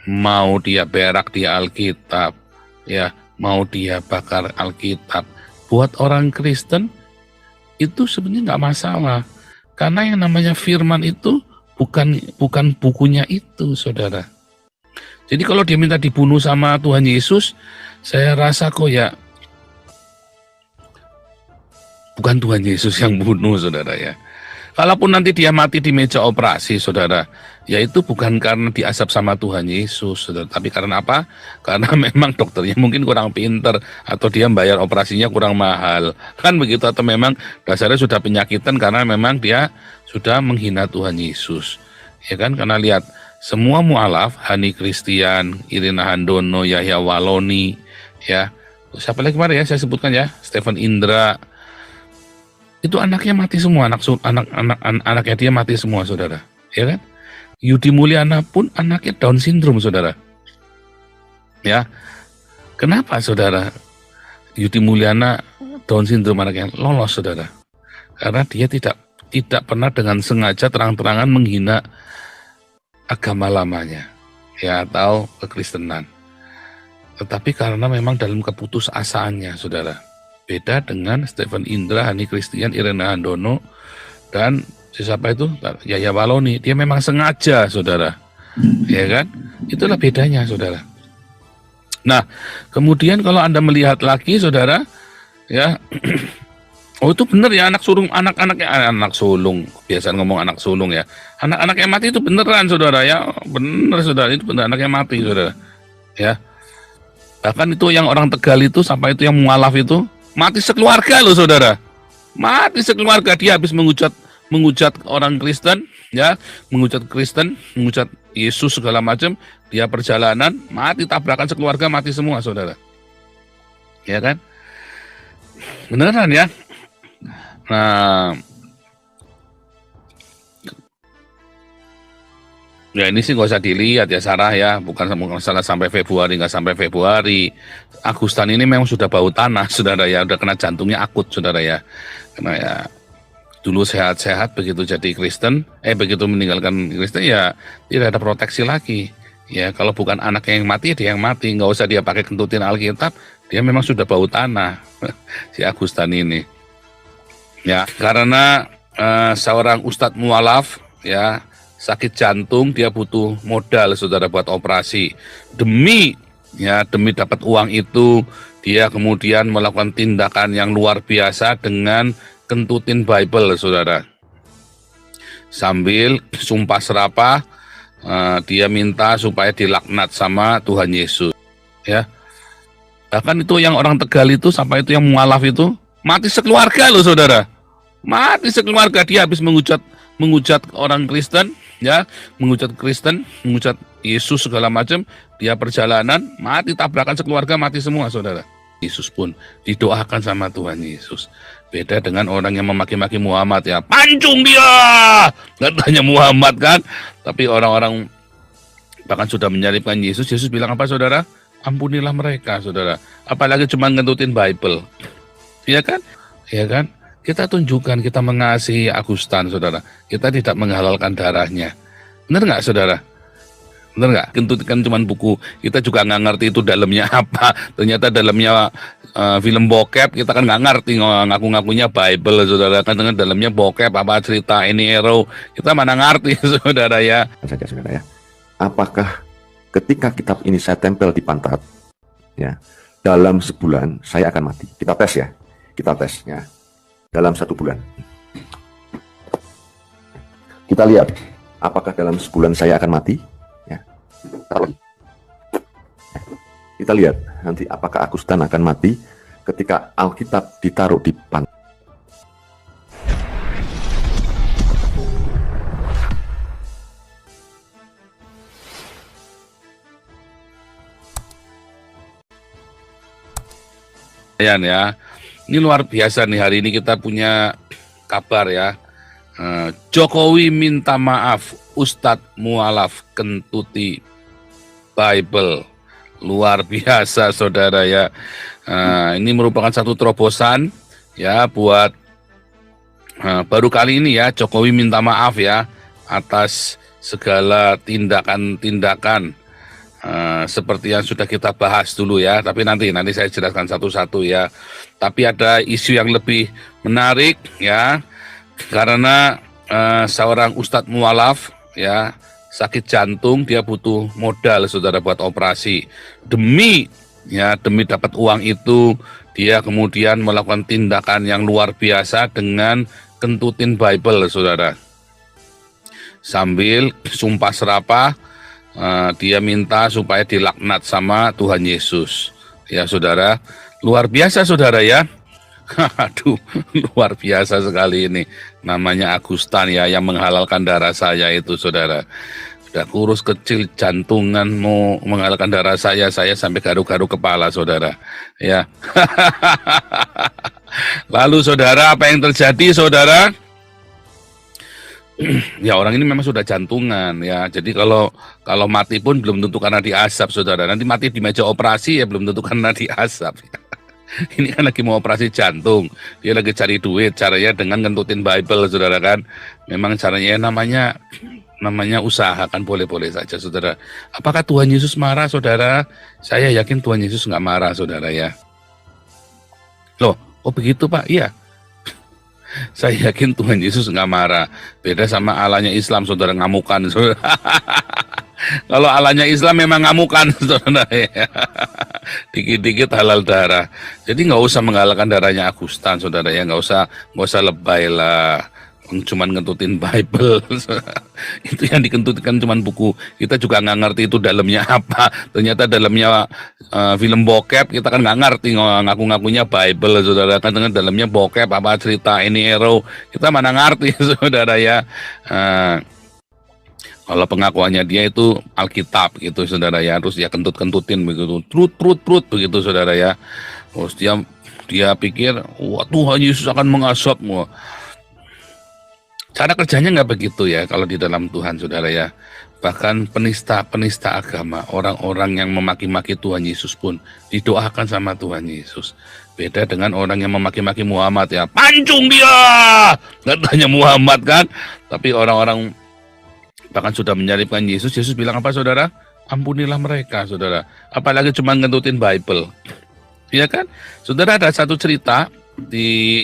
mau dia berak di Alkitab, ya, mau dia bakar Alkitab. Buat orang Kristen itu sebenarnya nggak masalah, karena yang namanya firman itu bukan bukunya itu, saudara. Jadi kalau dia minta dibunuh sama Tuhan Yesus, saya rasa kok ya bukan Tuhan Yesus yang bunuh, saudara ya. Kalaupun nanti dia mati di meja operasi, saudara, ya itu bukan karena diasap sama Tuhan Yesus, saudara, tapi karena apa? Karena memang dokternya mungkin kurang pinter, atau dia bayar operasinya kurang mahal, kan begitu, atau memang dasarnya sudah penyakitan karena memang dia sudah menghina Tuhan Yesus, ya kan? Karena lihat, semua mualaf, Hani Christian, Irina Handono, Yahya Waloni, ya, siapa lagi kemarin ya saya sebutkan ya, Stephen Indra, itu anaknya mati semua, anaknya dia mati semua, saudara, ya kan? Yudi Mulyana pun anaknya Down syndrome, saudara, ya. Kenapa, saudara? Yudi Mulyana Down syndrome anaknya lolos, saudara, karena dia tidak pernah dengan sengaja terang-terangan menghina agama lamanya, ya, atau kekristenan, tetapi karena memang dalam keputusasaannya, saudara. Beda dengan Stephen Indra, Hani Christian, Irena Handono, dan siapa itu? Yahya Waloni. Dia memang sengaja, saudara. Ya kan? Itulah bedanya, saudara. Nah, kemudian kalau Anda melihat lagi, saudara, ya, oh itu benar ya, anak sulung. Biasa ngomong anak sulung ya. Anak-anak yang mati itu beneran, saudara ya. Bener, saudara, itu benar anak yang mati, saudara. Ya. Bahkan itu yang orang Tegal itu, sampai itu yang mualaf itu, mati sekeluarga loh, saudara. Mati sekeluarga, dia habis menghujat orang Kristen, ya, menghujat Kristen, menghujat Yesus segala macam, dia perjalanan, mati tabrakan sekeluarga, mati semua, saudara. Ya kan? Beneran ya. Nah, ya ini sih nggak usah dilihat ya, Sarah ya, bukan masalah sampai Februari, nggak sampai Februari. Agustan ini memang sudah bau tanah, saudara ya, udah kena jantungnya akut, saudara ya. Karena ya dulu sehat-sehat, begitu jadi Kristen, begitu meninggalkan Kristen ya tidak ada proteksi lagi. Ya kalau bukan anaknya yang mati, dia yang mati, nggak usah dia pakai kentutin Alkitab, dia memang sudah bau tanah si Agustan ini. Ya karena seorang ustadz mualaf ya sakit jantung, dia butuh modal, saudara, buat operasi. Demi dapat uang itu, dia kemudian melakukan tindakan yang luar biasa dengan kentutin Bible, saudara. Sambil sumpah serapah, dia minta supaya dilaknat sama Tuhan Yesus. Ya, bahkan itu yang orang Tegal itu, sampai itu yang mualaf itu, mati sekeluarga loh, saudara. Mati sekeluarga, dia habis menghujat orang Kristen, ya, menghujat Kristen, menghujat Yesus segala macam, dia perjalanan, mati tabrakan sekeluarga, mati semua, saudara. Yesus pun didoakan sama Tuhan Yesus. Beda dengan orang yang memaki-maki Muhammad ya, pancung dia, katanya Muhammad kan. Tapi orang-orang bahkan sudah menyalibkan Yesus, Yesus bilang apa, saudara? Ampunilah mereka, saudara. Apalagi cuma ngentutin Bible, iya kan? Iya kan? Kita tunjukkan kita mengasihi Agustan, saudara. Kita tidak menghalalkan darahnya. Benar nggak, saudara? Benar nggak? Kentutkan cuma buku. Kita juga nggak ngerti itu dalamnya apa. Ternyata dalamnya film bokep. Kita kan nggak ngerti, ngaku-ngakunya Bible, saudara. Kan dengan dalamnya bokep, apa cerita ini hero. Kita mana ngerti, saudara ya. Saja, saudara ya. Apakah ketika kitab ini saya tempel di pantat, ya, dalam sebulan saya akan mati? Kita tes ya. Kita tes ya. Dalam 1 bulan. Kita lihat, apakah dalam sebulan saya akan mati? Ya. Kita lihat, nanti apakah Agustan akan mati ketika Alkitab ditaruh di pantat. Ya, ini luar biasa nih, hari ini kita punya kabar ya. Jokowi minta maaf, Ustadz mualaf kentuti Bible. Luar biasa, saudara ya. Ini merupakan satu terobosan ya buat baru kali ini ya, Jokowi minta maaf ya atas segala tindakan-tindakan Seperti yang sudah kita bahas dulu ya, tapi nanti saya jelaskan satu-satu ya. Tapi ada isu yang lebih menarik ya, karena seorang ustadz mualaf ya sakit jantung, dia butuh modal saudara buat operasi. Demi dapat uang itu, dia kemudian melakukan tindakan yang luar biasa dengan kentutin Bible saudara. Sambil sumpah serapah, dia minta supaya dilaknat sama Tuhan Yesus. Ya saudara, luar biasa saudara ya. Aduh, luar biasa sekali ini. Namanya Agustan ya, yang menghalalkan darah saya itu saudara. Udah kurus kecil, jantungan mau menghalalkan darah saya sampai garu-garu kepala saudara. Ya. Lalu saudara, apa yang terjadi saudara? Ya orang ini memang sudah jantungan ya. Jadi kalau mati pun belum tentu karena diasap saudara. Nanti mati di meja operasi ya belum tentu karena diasap. Ini kan lagi mau operasi jantung. Dia lagi cari duit. Caranya dengan ngentutin Bible saudara kan. Memang caranya namanya usaha kan, boleh-boleh saja saudara. Apakah Tuhan Yesus marah saudara? Saya yakin Tuhan Yesus nggak marah saudara ya. Loh, oh begitu Pak? Iya. Saya yakin Tuhan Yesus nggak marah. Beda sama Allahnya Islam, saudara, ngamukan. Saudara. Kalau Allahnya Islam memang ngamukan, saudara. Ya. Dikit-dikit halal darah. Jadi nggak usah menghalalkan darahnya Agustan, saudara ya. Nggak usah lebay lah. Cuman ngentutin Bible. Itu yang dikentutkan cuman buku. Kita juga nggak ngerti itu dalamnya apa. Ternyata dalamnya film bokep. Kita kan nggak ngerti, ngaku-ngakunya Bible saudara, kan dengan dalamnya bokep apa cerita ini hero. Kita mana ngerti saudara ya. Kalau pengakuannya dia itu Alkitab gitu saudara ya. Terus dia kentut-kentutin begitu. Trut begitu saudara ya. Terus dia pikir wah Tuhan Yesus akan mengasapmu. Cara kerjanya nggak begitu ya kalau di dalam Tuhan saudara ya. Bahkan penista agama, orang-orang yang memaki-maki Tuhan Yesus pun didoakan sama Tuhan Yesus. Beda dengan orang yang memaki-maki Muhammad ya, pancung dia, katanya Muhammad kan. Tapi orang-orang bahkan sudah menyalibkan Yesus, Yesus bilang apa saudara? Ampunilah mereka saudara. Apalagi cuma ngentutin Bible. Iya kan? Saudara, ada satu cerita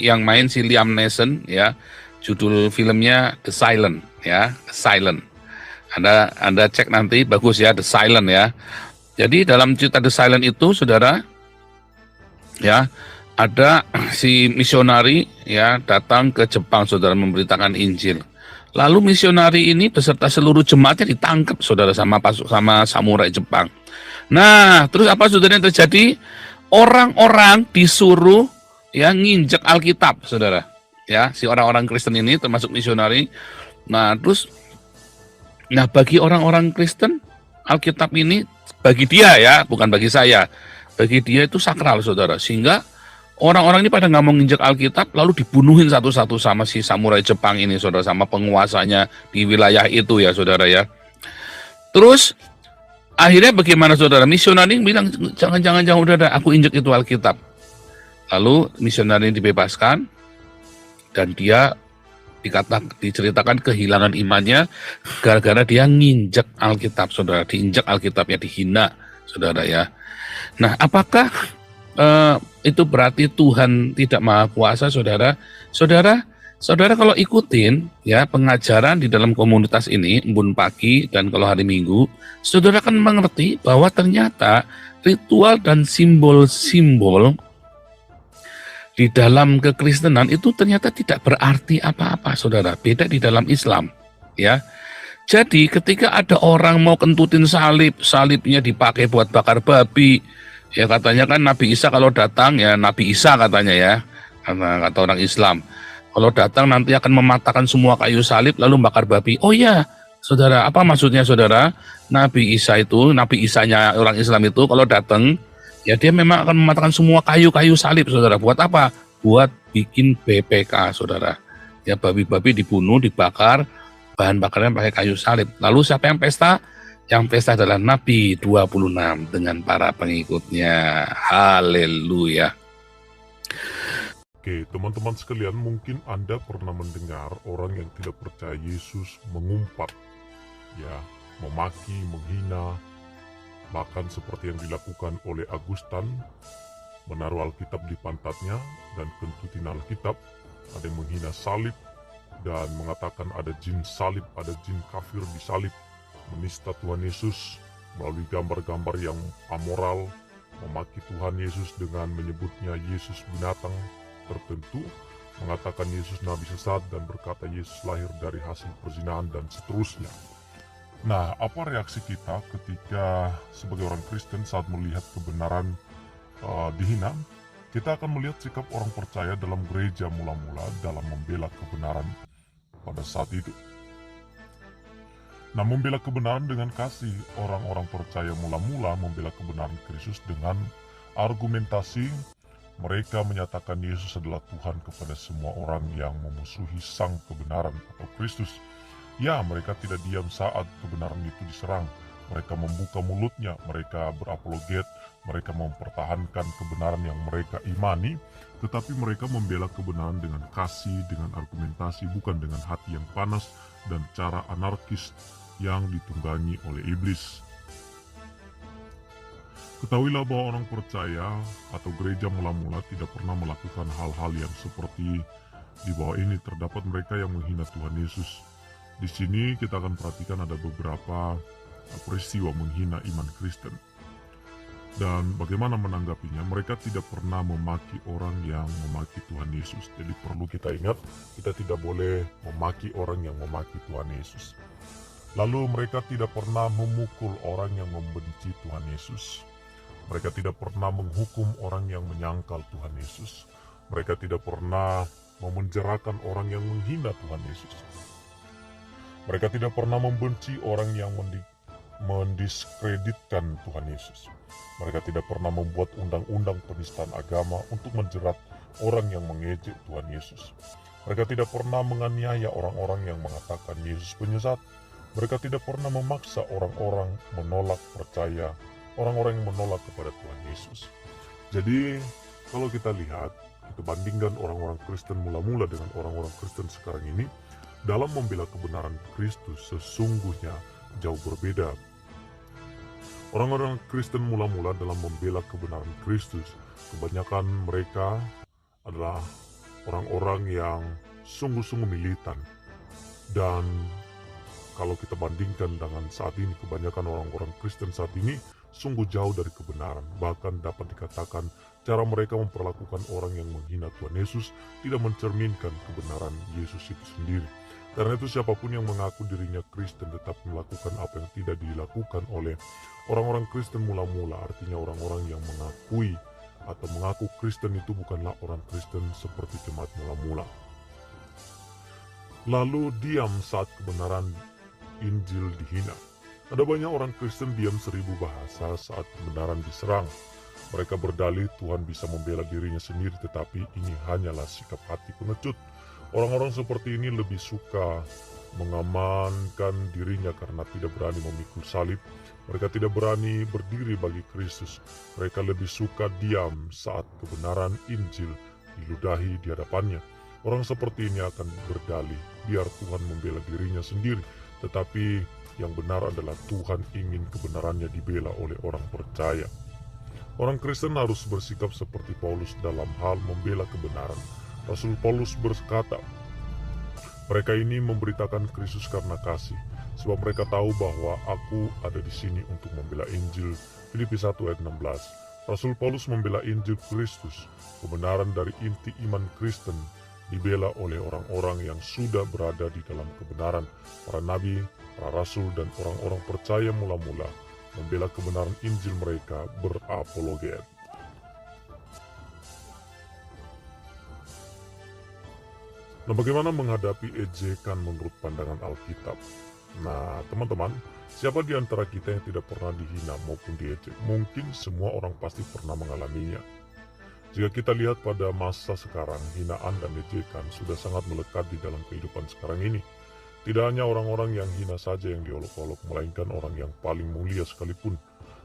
yang main si Liam Neeson ya. Judul filmnya The Silent ya, The Silent. Anda cek nanti, bagus ya, The Silent ya. Jadi dalam cerita The Silent itu saudara ya, ada si misionari ya datang ke Jepang saudara memberitakan Injil. Lalu misionari ini beserta seluruh jemaatnya ditangkap saudara sama samurai Jepang. Nah, terus apa saudara yang terjadi? Orang-orang disuruh ya nginjek Alkitab saudara. Ya, si orang-orang Kristen ini termasuk misionari. Nah, bagi orang-orang Kristen, Alkitab ini bagi dia ya, bukan bagi saya. Bagi dia itu sakral, saudara. Sehingga orang-orang ini pada nggak mau nginjek Alkitab, lalu dibunuhin satu-satu sama si samurai Jepang ini, saudara, sama penguasanya di wilayah itu ya, saudara ya. Terus akhirnya bagaimana, saudara? Misionari bilang jangan, udah, aku injek itu Alkitab. Lalu misionari dibebaskan. Dan dia diceritakan kehilangan imannya gara-gara dia nginjek Alkitab, saudara. Diinjek Alkitabnya, dihina, saudara ya. Nah, apakah itu berarti Tuhan tidak maha kuasa, saudara? Saudara kalau ikutin ya pengajaran di dalam komunitas ini, embun pagi dan kalau hari Minggu, saudara kan mengerti bahwa ternyata ritual dan simbol-simbol di dalam kekristenan itu ternyata tidak berarti apa-apa, saudara. Beda di dalam Islam, ya. Jadi ketika ada orang mau kentutin salibnya dipakai buat bakar babi, ya katanya kan Nabi Isa kalau datang, ya Nabi Isa katanya ya, kata orang Islam, kalau datang nanti akan mematahkan semua kayu salib lalu bakar babi. Oh ya, saudara, apa maksudnya saudara? Nabi Isanya orang Islam itu kalau datang, ya dia memang akan mematahkan semua kayu-kayu salib, saudara. Buat apa? Buat bikin BPK, saudara. Ya babi-babi dibunuh, dibakar, bahan bakarnya pakai kayu salib. Lalu siapa yang pesta? Yang pesta adalah Nabi 26 dengan para pengikutnya. Haleluya. Oke, teman-teman sekalian, mungkin Anda pernah mendengar orang yang tidak percaya Yesus mengumpat, ya, memaki, menghina, bahkan seperti yang dilakukan oleh Agustan, menaruh Alkitab di pantatnya dan kentutin Alkitab. Ada yang menghina salib dan mengatakan ada jin salib, ada jin kafir di salib, menista Tuhan Yesus melalui gambar-gambar yang amoral, memaki Tuhan Yesus dengan menyebutnya Yesus binatang tertentu, mengatakan Yesus nabi sesat, dan berkata Yesus lahir dari hasil perzinahan, dan seterusnya. Nah, apa reaksi kita ketika sebagai orang Kristen saat melihat kebenaran dihina? Kita akan melihat sikap orang percaya dalam gereja mula-mula dalam membela kebenaran pada saat itu. Nah, membela kebenaran dengan kasih, orang-orang percaya mula-mula membela kebenaran Kristus dengan argumentasi mereka menyatakan Yesus adalah Tuhan kepada semua orang yang memusuhi sang kebenaran atau Kristus. Ya, mereka tidak diam saat kebenaran itu diserang. Mereka membuka mulutnya, mereka berapologet, mereka mempertahankan kebenaran yang mereka imani, tetapi mereka membela kebenaran dengan kasih, dengan argumentasi, bukan dengan hati yang panas dan cara anarkis yang ditunggangi oleh iblis. Ketahuilah bahwa orang percaya atau gereja mula-mula tidak pernah melakukan hal-hal yang seperti di bawah ini. Terdapat mereka yang menghina Tuhan Yesus. Di sini kita akan perhatikan ada beberapa peristiwa menghina iman Kristen. Dan bagaimana menanggapinya? Mereka tidak pernah memaki orang yang memaki Tuhan Yesus. Jadi perlu kita ingat, kita tidak boleh memaki orang yang memaki Tuhan Yesus. Lalu mereka tidak pernah memukul orang yang membenci Tuhan Yesus. Mereka tidak pernah menghukum orang yang menyangkal Tuhan Yesus. Mereka tidak pernah memenjarakan orang yang menghina Tuhan Yesus. Mereka tidak pernah membenci orang yang mendiskreditkan Tuhan Yesus. Mereka tidak pernah membuat undang-undang penistaan agama untuk menjerat orang yang mengejek Tuhan Yesus. Mereka tidak pernah menganiaya orang-orang yang mengatakan Yesus penyesat. Mereka tidak pernah memaksa orang-orang menolak percaya, orang-orang yang menolak kepada Tuhan Yesus. Jadi, kalau kita lihat, kita bandingkan orang-orang Kristen mula-mula dengan orang-orang Kristen sekarang ini, dalam membela kebenaran Kristus sesungguhnya jauh berbeda. Orang-orang Kristen mula-mula dalam membela kebenaran Kristus, kebanyakan mereka adalah orang-orang yang sungguh-sungguh militan. Dan kalau kita bandingkan dengan saat ini, kebanyakan orang-orang Kristen saat ini sungguh jauh dari kebenaran. Bahkan dapat dikatakan cara mereka memperlakukan orang yang menghina Tuhan Yesus tidak mencerminkan kebenaran Yesus itu sendiri. Karena itu siapapun yang mengaku dirinya Kristen tetap melakukan apa yang tidak dilakukan oleh orang-orang Kristen mula-mula. Artinya orang-orang yang mengakui atau mengaku Kristen itu bukanlah orang Kristen seperti jemaat mula-mula. Lalu diam saat kebenaran Injil dihina. Ada banyak orang Kristen diam 1000 bahasa saat kebenaran diserang. Mereka berdalih Tuhan bisa membela dirinya sendiri, tetapi ini hanyalah sikap hati pengecut. Orang-orang seperti ini lebih suka mengamankan dirinya karena tidak berani memikul salib. Mereka tidak berani berdiri bagi Kristus. Mereka lebih suka diam saat kebenaran Injil diludahi di hadapannya. Orang seperti ini akan berdalih, biar Tuhan membela dirinya sendiri. Tetapi yang benar adalah Tuhan ingin kebenarannya dibela oleh orang percaya. Orang Kristen harus bersikap seperti Paulus dalam hal membela kebenaran. Rasul Paulus berkata, mereka ini memberitakan Kristus karena kasih, sebab mereka tahu bahwa aku ada di sini untuk membela Injil. Filipi 1 ayat 16. Rasul Paulus membela Injil Kristus, kebenaran dari inti iman Kristen, dibela oleh orang-orang yang sudah berada di dalam kebenaran. Para nabi, para rasul, dan orang-orang percaya mula-mula membela kebenaran Injil mereka berapologet. Nah, bagaimana menghadapi ejekan menurut pandangan Alkitab? Nah, teman-teman, siapa di antara kita yang tidak pernah dihina maupun diejek? Mungkin semua orang pasti pernah mengalaminya. Jika kita lihat pada masa sekarang, hinaan dan ejekan sudah sangat melekat di dalam kehidupan sekarang ini. Tidak hanya orang-orang yang hina saja yang diolok-olok, melainkan orang yang paling mulia sekalipun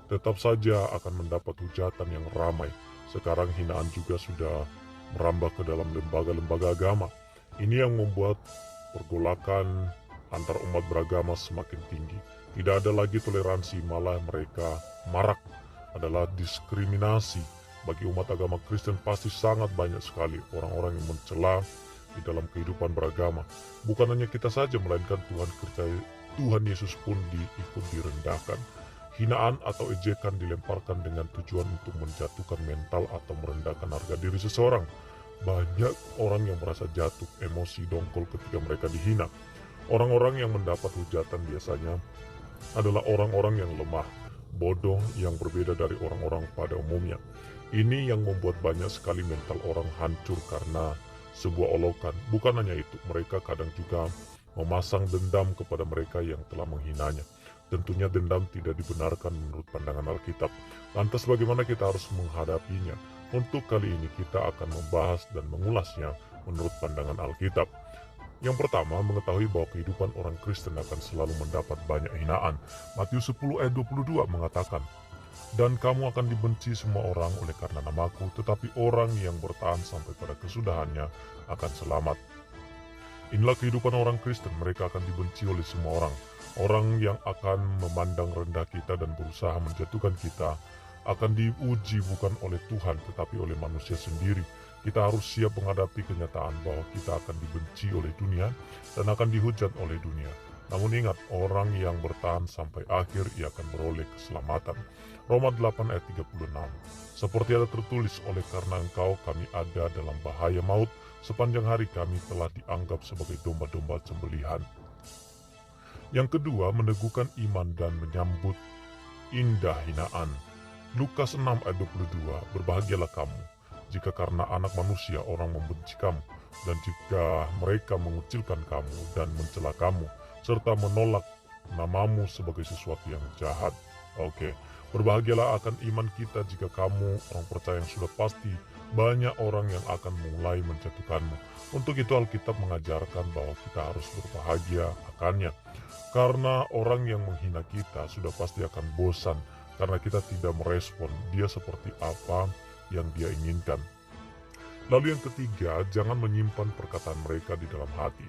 tetap saja akan mendapat hujatan yang ramai. Sekarang hinaan juga sudah merambah ke dalam lembaga-lembaga agama. Ini yang membuat pergolakan antar umat beragama semakin tinggi. Tidak ada lagi toleransi, malah mereka marak adalah diskriminasi. Bagi umat agama Kristen pasti sangat banyak sekali orang-orang yang mencela di dalam kehidupan beragama. Bukan hanya kita saja, melainkan Tuhan Yesus pun ikut direndahkan. Hinaan atau ejekan dilemparkan dengan tujuan untuk menjatuhkan mental atau merendahkan harga diri seseorang. Banyak orang yang merasa jatuh, emosi, dongkol ketika mereka dihina. Orang-orang yang mendapat hujatan biasanya adalah orang-orang yang lemah, bodoh, yang berbeda dari orang-orang pada umumnya. Ini yang membuat banyak sekali mental orang hancur karena sebuah olokan. Bukan hanya itu, mereka kadang juga memasang dendam kepada mereka yang telah menghinanya. Tentunya dendam tidak dibenarkan menurut pandangan Alkitab. Lantas bagaimana kita harus menghadapinya? Untuk kali ini kita akan membahas dan mengulasnya menurut pandangan Alkitab. Yang pertama, mengetahui bahwa kehidupan orang Kristen akan selalu mendapat banyak hinaan. Matius 10 ayat 22 mengatakan, "Dan kamu akan dibenci semua orang oleh karena namaku, tetapi orang yang bertahan sampai pada kesudahannya akan selamat." Inilah kehidupan orang Kristen, mereka akan dibenci oleh semua orang. Orang yang akan memandang rendah kita dan berusaha menjatuhkan kita akan diuji bukan oleh Tuhan tetapi oleh manusia sendiri. Kita harus siap menghadapi kenyataan bahwa kita akan dibenci oleh dunia dan akan dihujat oleh dunia. Namun ingat, orang yang bertahan sampai akhir ia akan beroleh keselamatan. Roma 8 ayat 36. Seperti ada tertulis, oleh karena engkau kami ada dalam bahaya maut, sepanjang hari kami telah dianggap sebagai domba-domba sembelihan. Yang kedua, meneguhkan iman dan menyambut indah hinaan. Lukas 6 ayat 22, berbahagialah kamu jika karena anak manusia orang membenci kamu, dan jika mereka mengucilkan kamu dan mencela kamu, serta menolak namamu sebagai sesuatu yang jahat. Oke, berbahagialah akan iman kita jika kamu orang percaya yang sudah pasti banyak orang yang akan mulai menjatuhkanmu. Untuk itu Alkitab mengajarkan bahwa kita harus berbahagia akannya. Karena orang yang menghina kita sudah pasti akan bosan karena kita tidak merespon dia seperti apa yang dia inginkan. Lalu yang ketiga, jangan menyimpan perkataan mereka di dalam hati.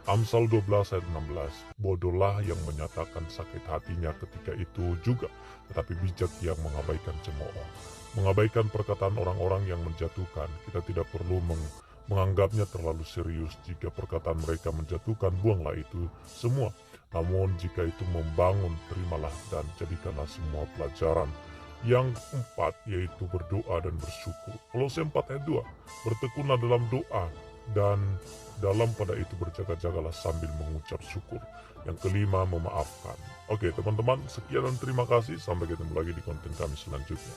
Amsal 12 ayat 16, bodohlah yang menyatakan sakit hatinya ketika itu juga, tetapi bijak yang mengabaikan cemooh. Mengabaikan perkataan orang-orang yang menjatuhkan, kita tidak perlu menganggapnya terlalu serius. Jika perkataan mereka menjatuhkan, buanglah itu semua. Namun jika itu membangun, terimalah dan jadikanlah semua pelajaran. Yang keempat, yaitu berdoa dan bersyukur. Kolose 4 ayat 2, bertekunlah dalam doa dan dalam pada itu berjaga-jagalah sambil mengucap syukur. Yang kelima, memaafkan. Oke teman-teman, sekian dan terima kasih. Sampai ketemu lagi di konten kami selanjutnya.